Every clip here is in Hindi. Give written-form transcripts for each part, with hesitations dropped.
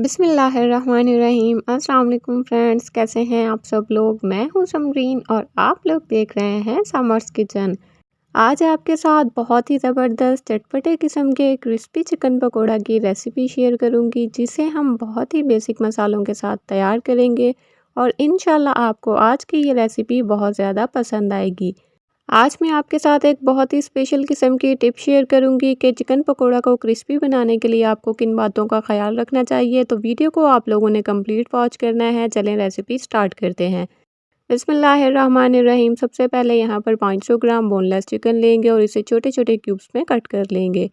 बिस्मिल्लाहिर्रहमानिर्रहीम। अस्सलाम वालेकुम फ्रेंड्स, कैसे हैं आप सब लोग। मैं हूं समरीन और आप लोग देख रहे हैं समर्स किचन। आज आपके साथ बहुत ही ज़बरदस्त चटपटे किस्म के क्रिस्पी चिकन पकोड़ा की रेसिपी शेयर करूंगी, जिसे हम बहुत ही बेसिक मसालों के साथ तैयार करेंगे और इंशाल्लाह आपको आज की ये रेसिपी बहुत ज़्यादा पसंद आएगी। आज मैं आपके साथ एक बहुत ही स्पेशल किस्म की टिप शेयर करूंगी कि चिकन पकोड़ा को क्रिस्पी बनाने के लिए आपको किन बातों का ख्याल रखना चाहिए। तो वीडियो को आप लोगों ने कंप्लीट वॉच करना है। चलें रेसिपी स्टार्ट करते हैं। बिस्मिल्लाहिर्रहमानिर्रहीम। सबसे पहले यहाँ पर 500 ग्राम बोनलेस चिकन लेंगे और इसे छोटे छोटे क्यूब्स में कट कर लेंगे।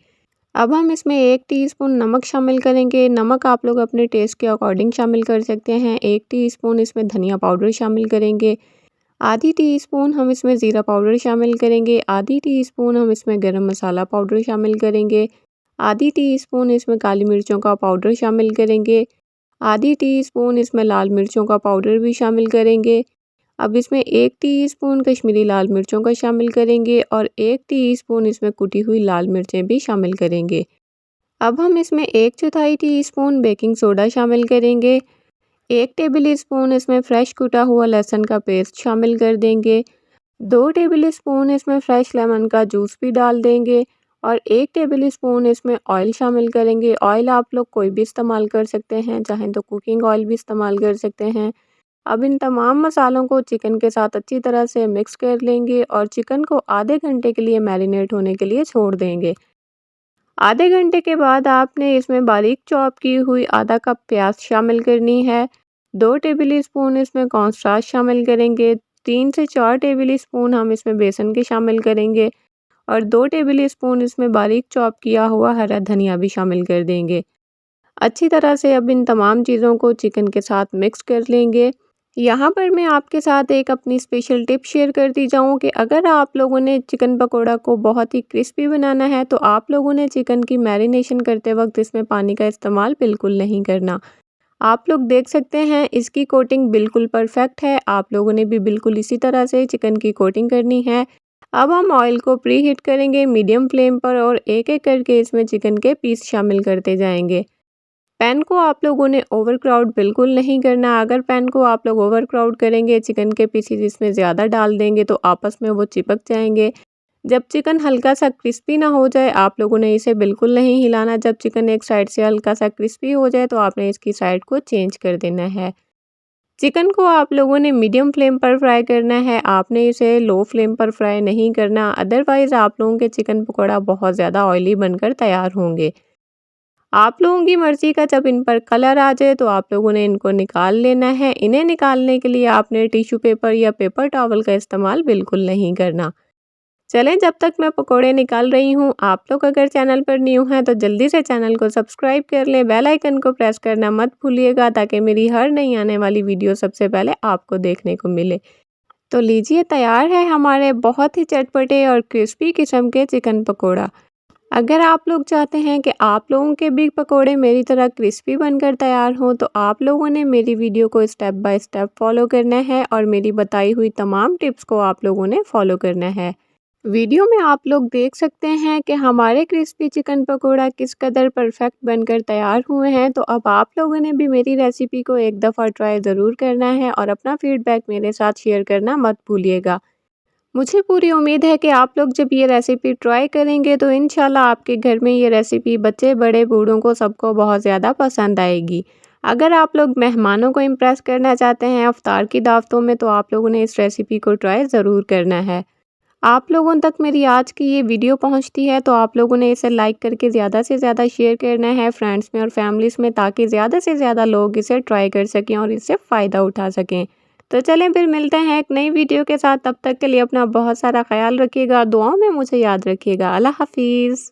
अब हम इसमें 1 टीस्पून नमक शामिल करेंगे। नमक आप लोग अपने टेस्ट के अकॉर्डिंग शामिल कर सकते हैं। 1 टीस्पून इसमें धनिया पाउडर शामिल करेंगे। आधी टीस्पून हम इसमें ज़ीरा पाउडर शामिल करेंगे। आधी टीस्पून हम इसमें गरम मसाला पाउडर शामिल करेंगे। आधी टीस्पून इसमें काली मिर्चों का पाउडर शामिल करेंगे। आधी टीस्पून इसमें लाल मिर्चों का पाउडर भी शामिल करेंगे। अब इसमें 1 टीस्पून कश्मीरी लाल मिर्चों का शामिल करेंगे और 1 टीस्पून इसमें कुटी हुई लाल मिर्चें भी शामिल करेंगे। अब हम इसमें 1/4 टीस्पून बेकिंग सोडा शामिल करेंगे। 1 टेबल स्पून इसमें फ्रेश कुटा हुआ लहसुन का पेस्ट शामिल कर देंगे। 2 टेबल स्पून इसमें फ्रेश लेमन का जूस भी डाल देंगे और 1 टेबल स्पून इसमें ऑयल शामिल करेंगे। ऑयल आप लोग कोई भी इस्तेमाल कर सकते हैं, चाहें तो कुकिंग ऑयल भी इस्तेमाल कर सकते हैं। अब इन तमाम मसालों को चिकन के साथ अच्छी तरह से मिक्स कर लेंगे और चिकन को आधे घंटे के लिए मैरिनेट होने के लिए छोड़ देंगे। आधे घंटे के बाद आपने इसमें बारीक चॉप की हुई आधा कप प्याज शामिल करनी है। 2 टेबल स्पून इसमें कॉर्नस्टार्च शामिल करेंगे। 3 से 4 टेबल स्पून हम इसमें बेसन के शामिल करेंगे और 2 टेबल स्पून इसमें बारीक चॉप किया हुआ हरा धनिया भी शामिल कर देंगे। अच्छी तरह से अब इन तमाम चीज़ों को चिकन के साथ मिक्स कर लेंगे। यहाँ पर मैं आपके साथ एक अपनी स्पेशल टिप शेयर करती जाऊँ कि अगर आप लोगों ने चिकन पकोड़ा को बहुत ही क्रिस्पी बनाना है तो आप लोगों ने चिकन की मैरिनेशन करते वक्त इसमें पानी का इस्तेमाल बिल्कुल नहीं करना। आप लोग देख सकते हैं इसकी कोटिंग बिल्कुल परफेक्ट है। आप लोगों ने भी बिल्कुल इसी तरह से चिकन की कोटिंग करनी है। अब हम ऑयल को प्री हीट करेंगे मीडियम फ्लेम पर और एक एक करके इसमें चिकन के पीस शामिल करते जाएंगे। पैन को आप लोगों ने ओवर क्राउड बिल्कुल नहीं करना। अगर पैन को आप लोग ओवर क्राउड करेंगे, चिकन के पीसेस इसमें ज़्यादा डाल देंगे तो आपस में वो चिपक जाएंगे। जब चिकन हल्का सा क्रिस्पी ना हो जाए, आप लोगों ने इसे बिल्कुल नहीं हिलाना। जब चिकन एक साइड से हल्का सा क्रिस्पी हो जाए तो आपने इसकी साइड को चेंज कर देना है। चिकन को आप लोगों ने मीडियम फ्लेम पर फ्राई करना है। आपने इसे लो फ्लेम पर फ्राई नहीं करना, अदरवाइज़ आप लोगों के चिकन पकौड़ा बहुत ज़्यादा ऑयली बनकर तैयार होंगे। आप लोगों की मर्ज़ी का जब इन पर कलर आ जाए तो आप लोगों ने इनको निकाल लेना है। इन्हें निकालने के लिए आपने टिश्यू पेपर या पेपर टॉवल का इस्तेमाल बिल्कुल नहीं करना। चलें, जब तक मैं पकोड़े निकाल रही हूँ, आप लोग अगर चैनल पर न्यू हैं तो जल्दी से चैनल को सब्सक्राइब कर लें। बेल आइकन को प्रेस करना मत भूलिएगा ताकि मेरी हर नई आने वाली वीडियो सबसे पहले आपको देखने को मिले। तो लीजिए, तैयार है हमारे बहुत ही चटपटे और क्रिस्पी किस्म के चिकन पकोड़ा। अगर आप लोग चाहते हैं कि आप लोगों के भी पकोड़े मेरी तरह क्रिस्पी बनकर तैयार हों तो आप लोगों ने मेरी वीडियो को स्टेप बाय स्टेप फॉलो करना है और मेरी बताई हुई तमाम टिप्स को आप लोगों ने फॉलो करना है। वीडियो में आप लोग देख सकते हैं कि हमारे क्रिस्पी चिकन पकोड़ा किस कदर परफेक्ट बनकर तैयार हुए हैं। तो अब आप लोगों ने भी मेरी रेसिपी को एक दफ़ा ट्राई ज़रूर करना है और अपना फीडबैक मेरे साथ शेयर करना मत भूलिएगा। मुझे पूरी उम्मीद है कि आप लोग जब ये रेसिपी ट्राई करेंगे तो इंशाल्लाह आपके घर में ये रेसिपी बच्चे बड़े बूढ़ों को सबको बहुत ज़्यादा पसंद आएगी। अगर आप लोग मेहमानों को इम्प्रेस करना चाहते हैं इफ्तार की दावतों में तो आप लोगों ने इस रेसिपी को ट्राई ज़रूर करना है। आप लोगों तक मेरी आज की ये वीडियो पहुंचती है तो आप लोगों ने इसे लाइक करके ज़्यादा से ज़्यादा शेयर करना है फ्रेंड्स में और फैमिलीज़ में, ताकि ज़्यादा से ज़्यादा लोग इसे ट्राई कर सकें और इससे फ़ायदा उठा सकें। तो चलें फिर मिलते हैं एक नई वीडियो के साथ। तब तक के लिए अपना बहुत सारा ख्याल रखिएगा, दुआओं में मुझे याद रखिएगा। अल्लाह हाफिज़।